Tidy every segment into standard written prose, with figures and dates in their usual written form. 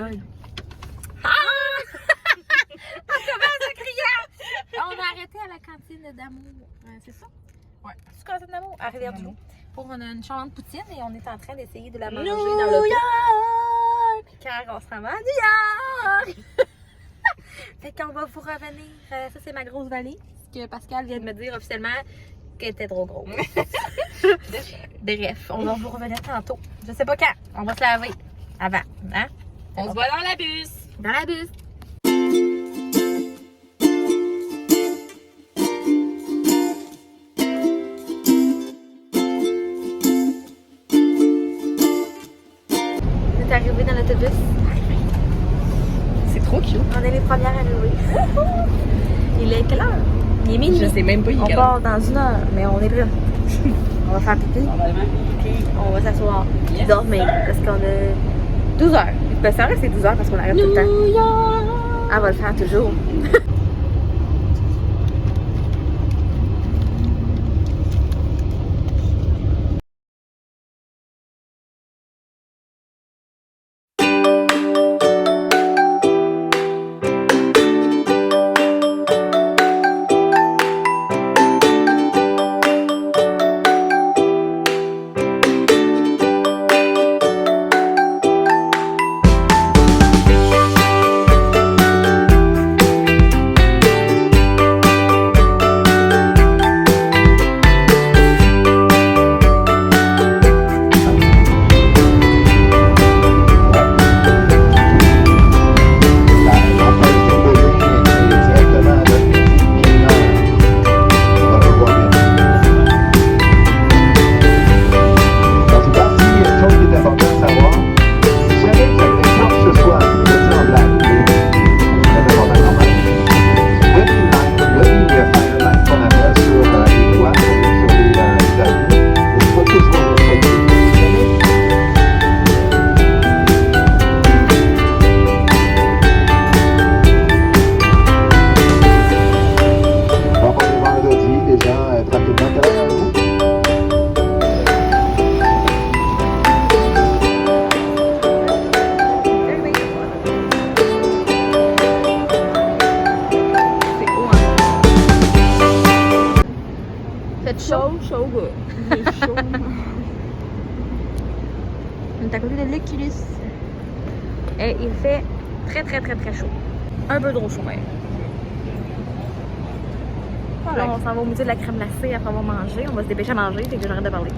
gueule. Ah! On commence à crier! On a arrêté à la cantine d'amour. C'est ça? Ouais. C'est cantine d'amour à Rivière-du-Loup. Pour une charmante poutine et on est en train d'essayer de la manger New dans le York! car on se rend à New York! Fait qu'on va vous revenir. Ça, c'est ma grosse valise que Pascal vient de me dire officiellement qu'elle était trop grosse. Bref, on va vous revenir tantôt. Je sais pas quand. On va se laver avant. Hein? On se voit dans la bus! Dans la bus. On est arrivé dans l'autobus. C'est trop cute. On est les premières arrivées. Il est quelle heure? Il est minuit. Je sais même pas il est On quelle heure. part dans 1 heure, mais on est là. On va faire pipi, puis on va s'asseoir, puis Yes. dormir, parce qu'on a 12 heures. Ben, c'est vrai que c'est 12 heures parce qu'on arrête tout le temps. New York! Elle va le faire toujours. Faites chaud. Chaud, chaud. On est à côté de l'Oculus. Et il fait très très très très chaud. Un peu trop chaud même. Là, on s'en va au musée de la crème glacée, après on va manger. On va se dépêcher à manger, fait que j'arrête de parler.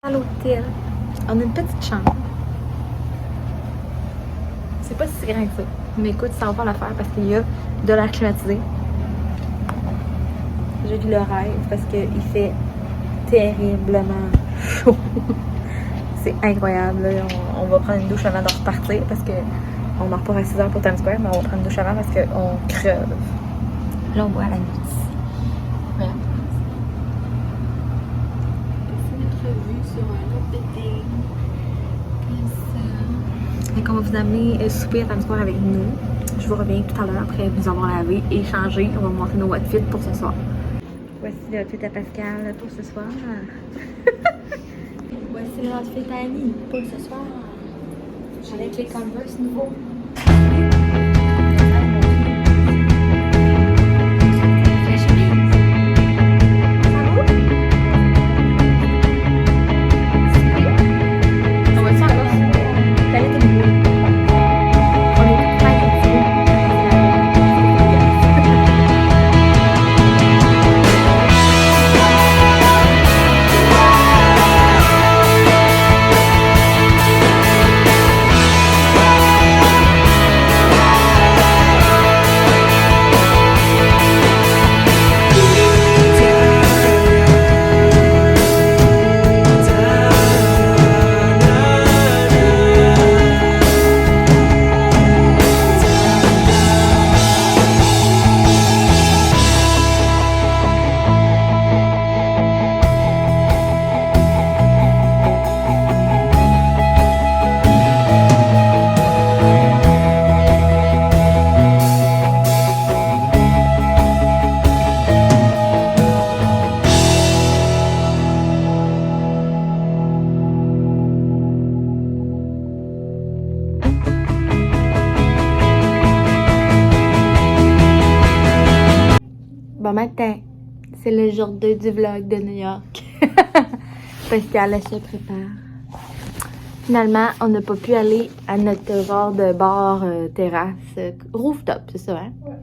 À l'hôtel, on a une petite chambre. C'est pas si grand que ça. Mais écoute, ça va pas la faire parce qu'il y a de l'air climatisé. J'ai vu le rêve parce qu'il fait terriblement chaud. C'est incroyable. Là. On va prendre une douche avant de repartir parce que on en repart à 6 heures pour Times Square, mais on va prendre une douche avant parce qu'on creve. Là, on voit la nuit. Voilà. C'est notre vue sur un autre été. Fait qu'on va vous amener souper à Times Square avec nous. Je vous reviens tout à l'heure après nous avoir lavé et changé. On va vous montrer nos outfits pour ce soir. Voici le outfit à Pascal pour ce soir. Voici le outfit à Annie pour ce soir. Avec les Converse nouveaux. Bon matin, c'est le jour 2 du vlog de New York. Parce qu'elle se prépare. Finalement, on n'a pas pu aller à notre genre de bar terrasse rooftop, c'est ça, hein? Ouais.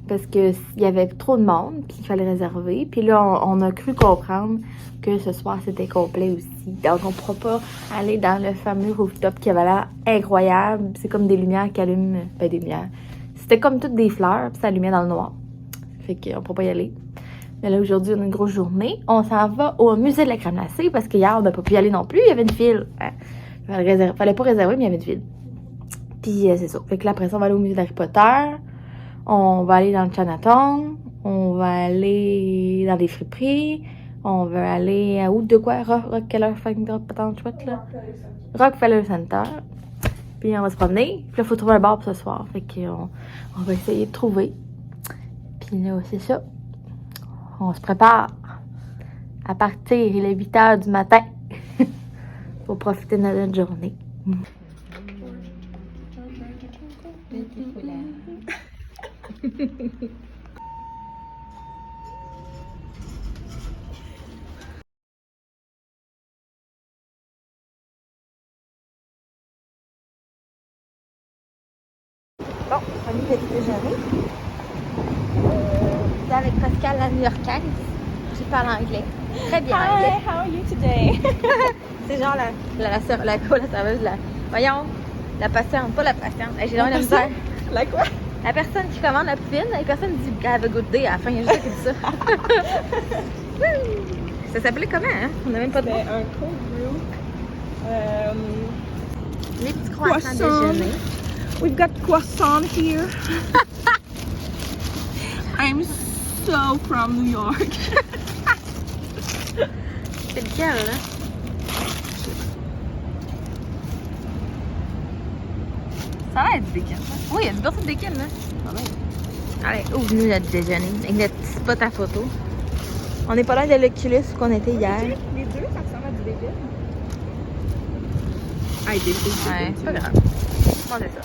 Parce qu'il y avait trop de monde, puis il fallait réserver. Puis là, on a cru comprendre que ce soir, c'était complet aussi. Donc, on ne pourra pas aller dans le fameux rooftop qui avait l'air incroyable. C'est comme des lumières qui allument, ben des lumières. C'était comme toutes des fleurs, puis ça allumait dans le noir. Fait qu'on ne pourra pas y aller. Mais là, aujourd'hui, on a une grosse journée. On s'en va au musée de la crème glacée parce qu'hier, on n'a pas pu y aller non plus. Il y avait une file. Fallait pas réserver, mais il y avait une file. Puis, c'est ça. Fait que là, après ça, on va aller au musée d'Harry Potter. On va aller dans le Chinatown. On va aller dans des friperies. On va aller à où de quoi? Rockefeller chouette, là. Rockefeller Center. Puis, on va se promener. Puis là, il faut trouver un bar pour ce soir. Fait qu'on va essayer de trouver. Puis là, c'est ça. On se prépare à partir. Il est 8 h du matin pour profiter de notre journée. Bon, on est petit déjeuner. Avec Pascal, la New-Yorkaise. Je parle anglais. Très bien anglais. Hi, how are you today? C'est genre la serveuse, voyons, la patiente, pas la patiente. J'ai vraiment la misère. La quoi? La personne qui commande la poutine, la personne dit have a good day à la fin, il y a juste ça qui dit ça. Ça s'appelait comment, hein? On n'a même pas de C'est un cold brew. Les petits croissants Croissant. déjeuner. We've got croissant here. I'm so from New York. C'est lequel, là? Ça a l'air du bacon. Oui, il y a du beurre de bacon, là. Allez, ouvre-nous notre déjeuner avec notre petit spot à photo. On n'est pas loin de l'Oculus où on était hier. Les deux, ça ressemble à du bacon. Ah, il est Ouais, c'est pas grave. Mangez ça.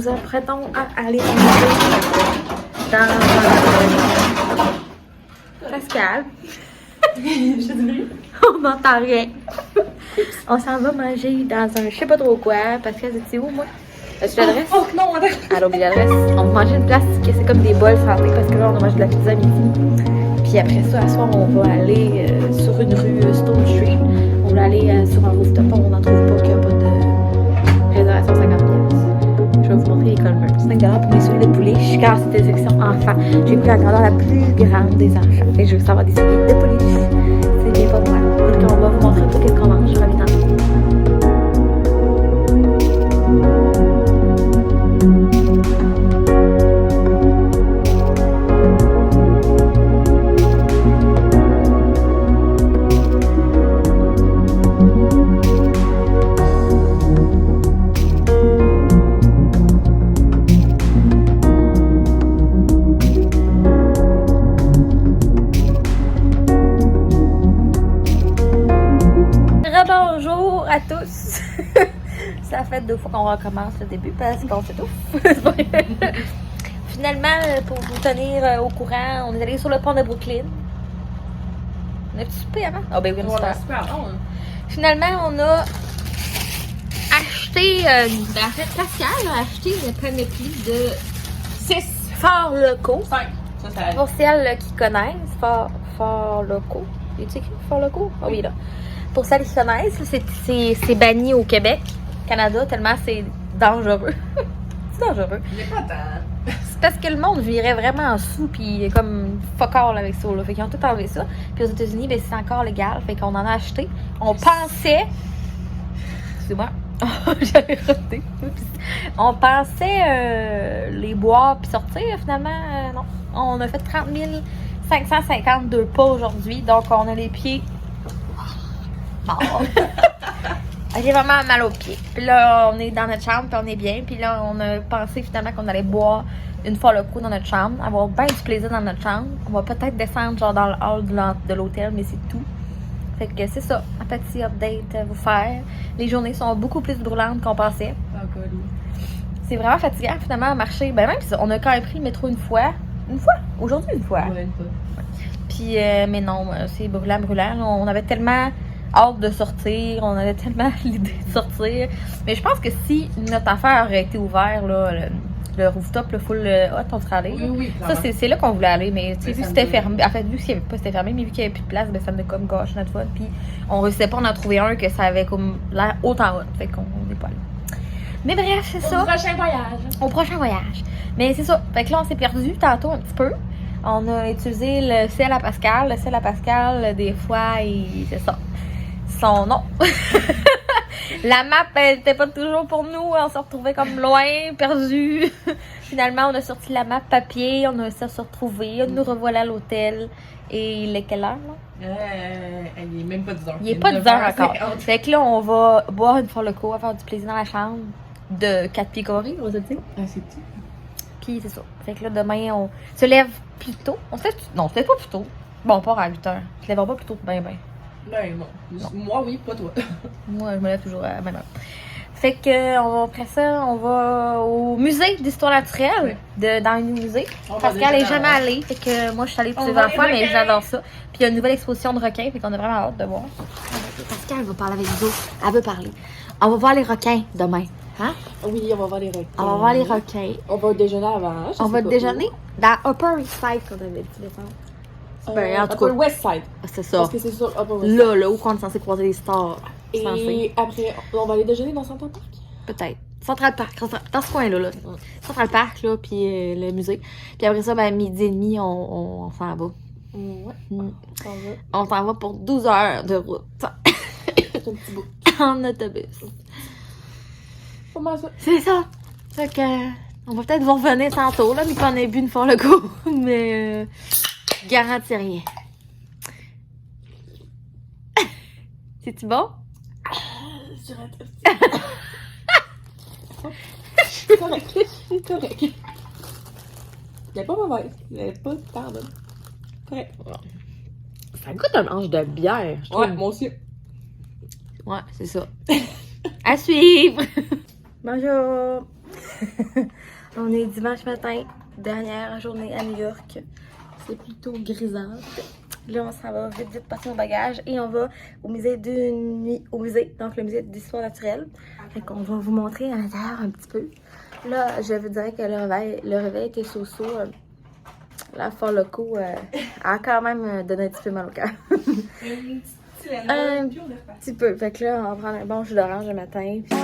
nous apprêtons à aller manger dans Pascal. On n'entend rien. On s'en va manger dans un je sais pas trop quoi. Pascal, c'est où, moi? As-tu l'adresse? Oh non, attends. Elle a oublié l'adresse. On va manger une place que c'est comme des bols santé parce que là, on a mangé de la pizza à midi. Puis après ça, à soir, on va aller sur une rue Stone Street. On va aller sur un rooftop. On n'en trouve pas qu'il n'y a pas de réservation 50 $. Je vais vous montrer les Culver. 5 $ pour mes souliers de poulet. Je suis car c'était section enfants. J'ai pris la grandeur la plus grande des enfants. Et je veux savoir des souliers de poulet. C'est bien pour moi. Donc on va vous montrer tout ce qu'on mange. Je reviens tantôt. Bonjour à tous! Ça fait 2 fois qu'on recommence le début parce qu'on s'étouffe. Finalement, pour vous tenir au courant, on est allé sur le pont de Brooklyn. On a-tu soupé avant? Ah ben oui, on a super. Finalement, on a acheté, en fait, Pascal a acheté une panoplie de 6 forts locaux. 5. Ça, c'est Pour celles qui connaissent, forts locaux. Est-ce écrit forts locaux? Ah oui, là. Pour celles qui connaissent, c'est banni au Québec, Canada, tellement c'est dangereux. C'est dangereux. Il n'est pas tant. C'est parce que le monde virait vraiment sous, puis comme fuck all avec ça. Là. Fait qu'ils ont tout enlevé ça. Puis aux États-Unis, ben, c'est encore légal. Fait qu'on en a acheté. On pensait. Excusez-moi. J'avais raté. On pensait les boire puis sortir. Finalement, non. On a fait 30 552 pas aujourd'hui. Donc, on a les pieds. J'ai vraiment mal aux pieds. Puis là, on est dans notre chambre, puis on est bien. Puis là, on a pensé finalement qu'on allait boire une fois le coup dans notre chambre, avoir bien du plaisir dans notre chambre. On va peut-être descendre genre dans le hall de l'hôtel, mais c'est tout. Fait que c'est ça, un petit update à vous faire. Les journées sont beaucoup plus brûlantes qu'on pensait. C'est vraiment fatigant finalement à marcher. Ben même, on a quand même pris le métro une fois. Une fois? Aujourd'hui, une fois. Puis, mais non, c'est brûlant. On avait tellement hâte de sortir, on avait tellement l'idée de sortir. Mais je pense que si notre affaire aurait été ouverte, là, le rooftop, le full hot, on serait allé. Oui, ça, c'est là qu'on voulait aller, mais tu sais, vu que c'était fermé. En fait, vu qu'il n'y avait pas, c'était fermé, mais vu qu'il n'y avait plus de place, ben, ça me comme gâché notre fun. Puis on réussissait pas à en trouver un que ça avait comme l'air autant hot. Fait qu'on n'est pas allé. Mais bref, c'est ça. Au prochain voyage. Mais c'est ça. Fait que là, on s'est perdu tantôt un petit peu. On a utilisé le sel à Pascal. Le sel à Pascal, des fois, c'est ça. Son nom. La map, elle n'était pas toujours pour nous. On s'est retrouvés comme loin, perdus. Finalement, on a sorti la map papier. On a réussi à se retrouver. Nous revoilà à l'hôtel. Et il est quelle heure, là? Il est même pas 10 heures. Il est pas 10 heures encore. Fait que là, on va boire une fois le coup, avoir du plaisir dans la chambre de 4 pieds carrés, on va se dire. Ah, c'est petit. Puis c'est ça. Fait que là, demain, on se lève plus tôt. On se lève non, on se lève pas plus tôt. Bon, on part à 8 heures. Je lève pas plus tôt, ben. Ben non. Moi, oui, pas toi. Moi, je me lève toujours à la même heure. Fait que, après ça, on va au musée d'histoire naturelle, dans le musée. Pascal n'est jamais allé. Fait que moi, je suis allée plusieurs fois, mais j'adore ça. Puis il y a une nouvelle exposition de requins, fait qu'on a vraiment hâte de voir. Pascal va parler avec nous autres. Elle veut parler. On va voir les requins demain. Hein? Oui, on va voir les requins. On va voir les requins. On va déjeuner avant. On va déjeuner dans Upper East Side qu'on avait dit de faire. Ben, en tout cas, Upper West Side. C'est ça. Parce que c'est sur Upper West Side. Là où on est censé croiser les stars. Et après, on va aller déjeuner dans Central Park? Peut-être. Central Park, dans ce coin-là. Là. Central Park, là, puis le musée. Puis après ça, ben, midi et demi, on s'en va. Ouais. On s'en va pour 12 heures de route. C'est un petit bout. En autobus. Comment ça? C'est ça. Fait que, on va peut-être vous revenir tantôt, là, mais qu'on ait bu une fois le coup. Mais, garantis rien. C'est-tu bon? C'est correct. C'est correct. Elle est pas mauvaise. Elle est pas tant bonne. Correct. Ça goûte un ange de bière, je trouve. Ouais, moi aussi. Ouais, c'est ça. À suivre! Bonjour! On est dimanche matin, dernière journée à New York. C'est plutôt grisante. Là, on s'en va vite passer nos bagages et on va au musée d'une nuit, donc le musée d'histoire naturelle. Fait qu'on va vous montrer à l'intérieur un petit peu. Là, je vous dirais que le réveil était so-so. La Four Loko a quand même donné un petit peu mal au cœur. Un petit peu. Fait que là, on va prendre un bon jus d'orange le matin. Puis...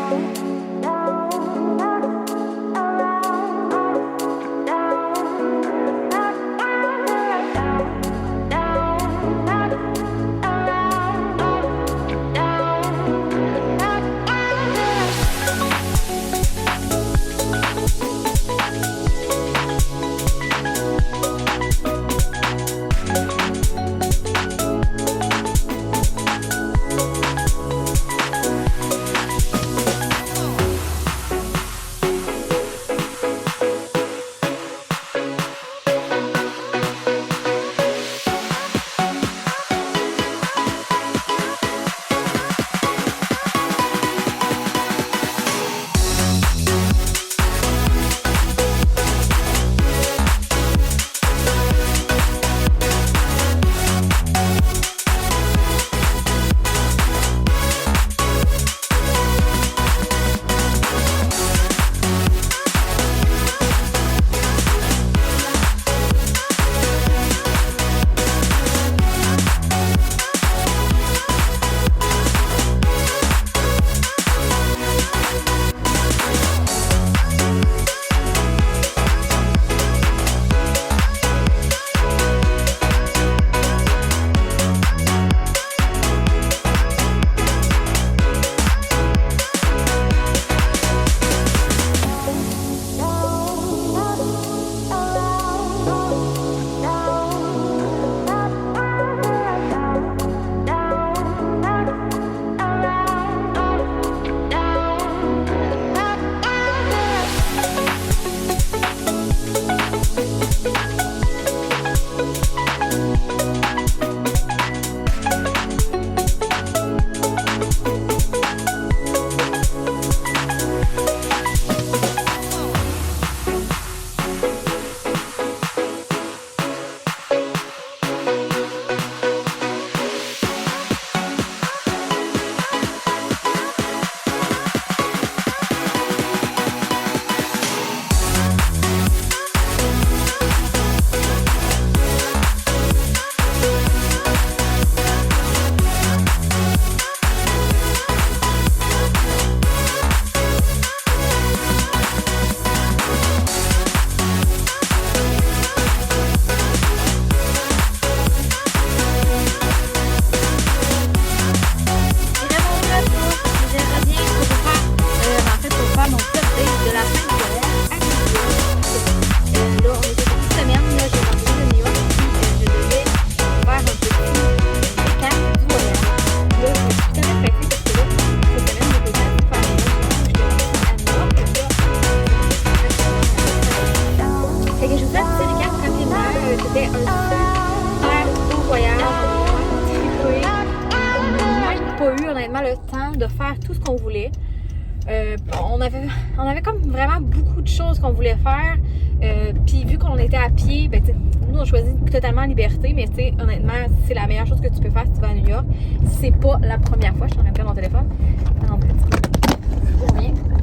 Le temps de faire tout ce qu'on voulait. On avait comme vraiment beaucoup de choses qu'on voulait faire. Puis vu qu'on était à pied, ben, nous on choisit totalement liberté, mais honnêtement, c'est la meilleure chose que tu peux faire si tu vas à New York. C'est pas la première fois, je suis en train de perdre mon téléphone.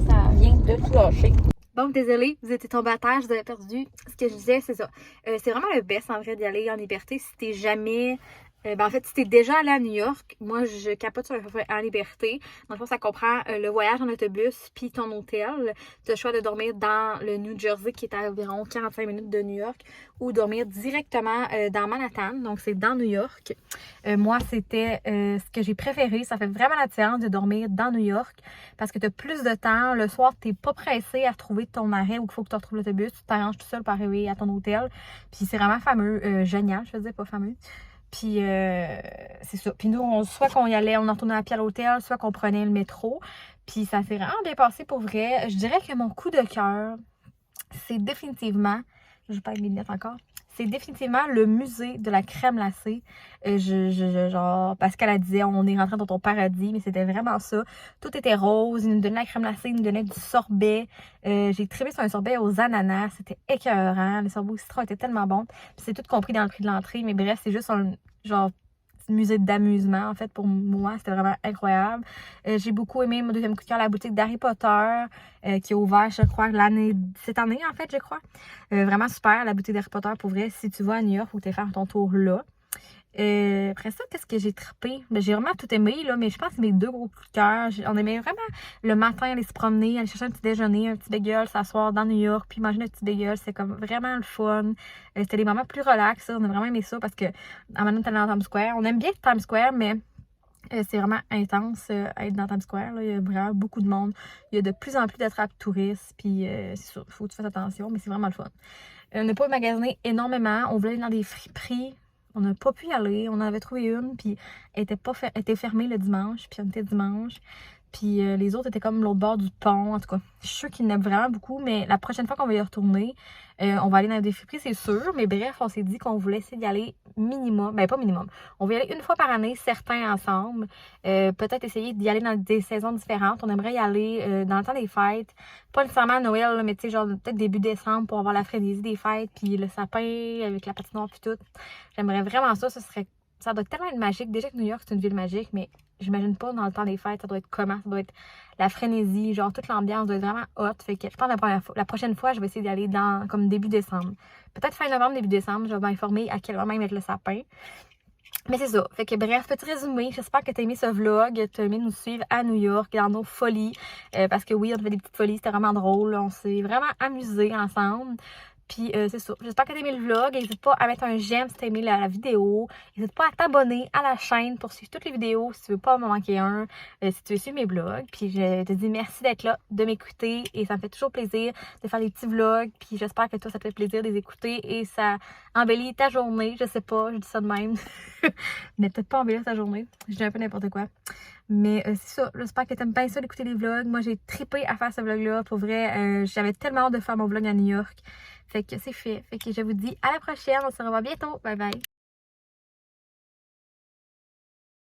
Ça vient de tout lâcher. Bon, désolée, vous étiez tombé à terre, je vous avais perdu. Ce que je disais, c'est ça. C'est vraiment le best en vrai d'y aller en liberté si t'es jamais... en fait, si t'es déjà allé à New York, moi je capote sur en liberté. Dans le fond, ça comprend le voyage en autobus puis ton hôtel. Tu as le choix de dormir dans le New Jersey qui est à environ 45 minutes de New York ou dormir directement dans Manhattan. Donc, c'est dans New York. Moi, c'était ce que j'ai préféré. Ça fait vraiment la différence de dormir dans New York parce que tu as plus de temps. Le soir, tu n'es pas pressé à trouver ton arrêt ou qu'il faut que tu retrouves l'autobus. Tu t'arranges tout seul pour arriver à ton hôtel. Puis c'est vraiment fameux. Génial, je veux dire, pas fameux. Puis c'est ça. Puis nous, soit qu'on y allait, on en retournait à pied à l'hôtel, soit qu'on prenait le métro. Puis ça s'est vraiment bien passé pour vrai. Je dirais que mon coup de cœur, c'est définitivement, je vais pas avec mes lunettes encore, c'est définitivement le musée de la crème glacée. Genre, Pascal disait, on est rentré dans ton paradis, mais c'était vraiment ça. Tout était rose, ils nous donnaient la crème glacée, ils nous donnaient du sorbet. J'ai trippé sur un sorbet aux ananas, c'était écœurant. Le sorbet au citron était tellement bon. Puis c'est tout compris dans le prix de l'entrée, mais bref, c'est juste un genre musée d'amusement, en fait, pour moi. C'était vraiment incroyable. J'ai beaucoup aimé mon deuxième coup de cœur, la boutique d'Harry Potter, qui est ouverte, je crois, cette année, en fait, je crois. Vraiment super, la boutique d'Harry Potter, pour vrai. Si tu vas à New York, faut que tu faire ton tour là. Après ça, qu'est-ce que j'ai trippé? Ben, j'ai vraiment tout aimé, là, mais je pense que mes 2 gros coups de cœur, on aimait vraiment le matin aller se promener, aller chercher un petit déjeuner, un petit bagel, s'asseoir dans New York, puis manger un petit bagel. C'est comme vraiment le fun. C'était des moments plus relax, ça. On a vraiment aimé ça parce que, à un moment donné, on était dans Times Square. On aime bien Times Square, mais c'est vraiment intense être dans Times Square. Là. Il y a vraiment beaucoup de monde. Il y a de plus en plus d'attrapes touristes, puis c'est sûr, il faut que tu fasses attention, mais c'est vraiment le fun. On n'a pas magasiné énormément. On voulait aller dans des friperies. On n'a pas pu y aller. On en avait trouvé une, puis elle était fermée le dimanche, puis on était dimanche. Puis les autres étaient comme l'autre bord du pont. En tout cas, je suis sûre qu'il y en a vraiment beaucoup, mais la prochaine fois qu'on va y retourner, on va aller dans des friperies, c'est sûr. Mais bref, on s'est dit qu'on voulait essayer d'y aller minimum. Ben, pas minimum. On va y aller une fois par année, certains ensemble. Peut-être essayer d'y aller dans des saisons différentes. On aimerait y aller dans le temps des fêtes. Pas nécessairement à Noël, là, mais tu sais, genre peut-être début décembre pour avoir la frénésie des fêtes, puis le sapin avec la patinoire, puis tout. J'aimerais vraiment ça. Ça doit tellement être magique. Déjà que New York, c'est une ville magique, mais j'imagine pas dans le temps des fêtes, ça doit être comment? Ça doit être la frénésie, genre toute l'ambiance doit être vraiment hot. Fait que je pense que la prochaine fois, je vais essayer d'y aller dans comme début décembre. Peut-être fin novembre, début décembre, je vais m'informer à quel moment ils mettent le sapin. Mais c'est ça. Fait que bref, petit résumé. J'espère que t'as aimé ce vlog, t'as aimé nous suivre à New York dans nos folies. Parce que oui, on fait des petites folies, c'était vraiment drôle. On s'est vraiment amusés ensemble. Puis c'est ça. J'espère que t'as aimé le vlog. N'hésite pas à mettre un j'aime si t'as aimé la vidéo. N'hésite pas à t'abonner à la chaîne pour suivre toutes les vidéos si tu veux pas m'en manquer un. Si tu veux suivre mes vlogs. Puis je te dis merci d'être là, de m'écouter. Et ça me fait toujours plaisir de faire des petits vlogs. Puis j'espère que toi, ça te fait plaisir de les écouter. Et ça embellit ta journée. Je sais pas, je dis ça de même. Mais peut-être pas embellir ta journée. Je dis un peu n'importe quoi. Mais c'est ça, j'espère que t'aimes bien ça d'écouter les vlogs. Moi, j'ai trippé à faire ce vlog-là. Pour vrai, j'avais tellement hâte de faire mon vlog à New York. Fait que c'est fait. Fait que je vous dis à la prochaine. On se revoit bientôt. Bye bye.